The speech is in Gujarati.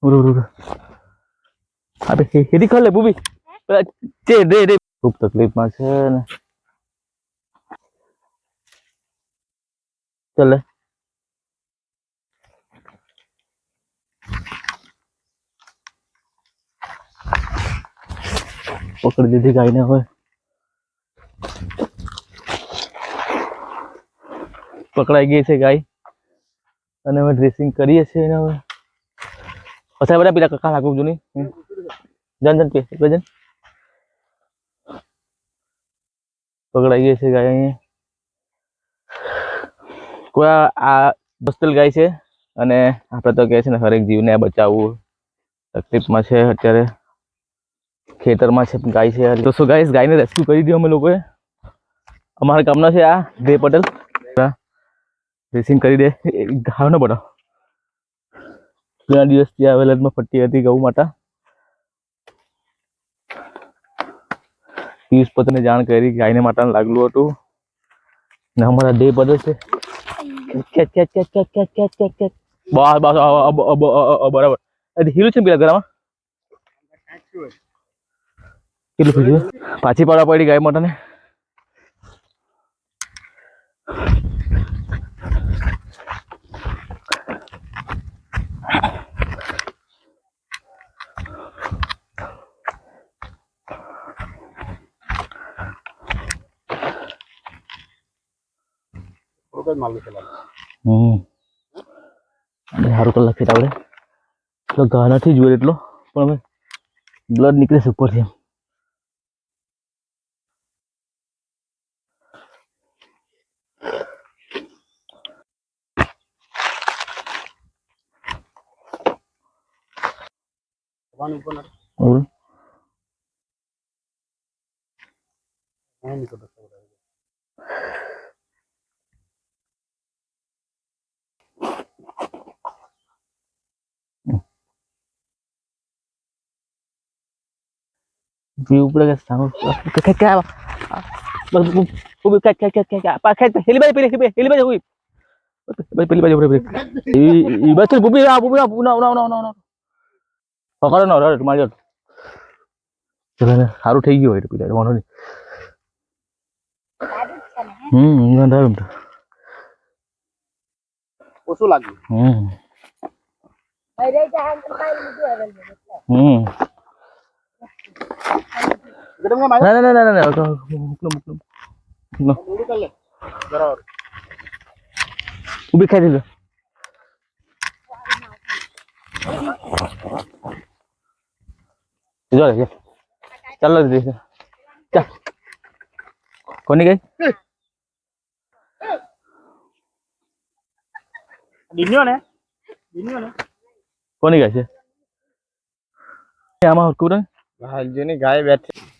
ઉર અબે હેડી ખોલે બુબી તે દે ખૂબ તકલીફમાં છે ને ચાલે પકડી દીધી ગાયને હવે પકડાઈ ગઈ છે ગાય અને હવે ડ્રેસિંગ કરીએ છીએ એને હવે પછી બધા પેલા કકા લાગુ જોની જન પે જન પકડાઈ ગઈ છે ગાય અહીંયા કોઈ આ હોસ્ટેલ ગાય છે અને આપણે તો કહે છે ને હરેક જીવને બચાવવું તકલીફમાં છે અત્યારે ખેતરમાં છે ગાય છે તો શું ગાઈસ ગાયને રેસ્ક્યુ કરી દીધું અમે લોકોએ અમારા ગામના છે આ ગ્રે પટેલ ડ્રેસિંગ કરી દે ઘાવ ન બનો ઘણા દિવસથી આ વેલરમાં ફરતી હતી ગૌ માતા પિયુષ પતને જાણ કરી ગાયને માતાને લાગલું હતું ને અમારા ડે પટેલ છે ખેચ ખેચ ખેચ ખેચ ખેચ ખેચ ખેચ ખેચ બસ બસ બરાબર હીરું છે પેલા ઘરમાં કેટલું થયું પાછી પાડવા પડી ગાય માતાને સારું કલાક છે આપણે તો ઘા નથી જોયે એટલો પણ અમે બ્લડ નીકળે છે ઉપરથી जीव पड़ेगा सामने क्या बस वो भी क्या पाखा हेली बाज पहले हेली बाज हुई पहली बाज ऊपर ये बस बुबी बुबी ना ना ना ना पकड़ो ना रे तुम्हारी चलो ने સારું થઈ ગયું હોય પીલા વાંધો નહીં ના દામ ઓછું લાગ્યું અરે જહાન ખાઈ લીધું ના ના ના ના બરાબર ઉભી ખાઈ દીધું જો ચાલો દીધી ચા કોની ગઈ દિન્યો ને કોની ગઈ છે આમાં કુરંગ હાલ જેની ગાય બેઠી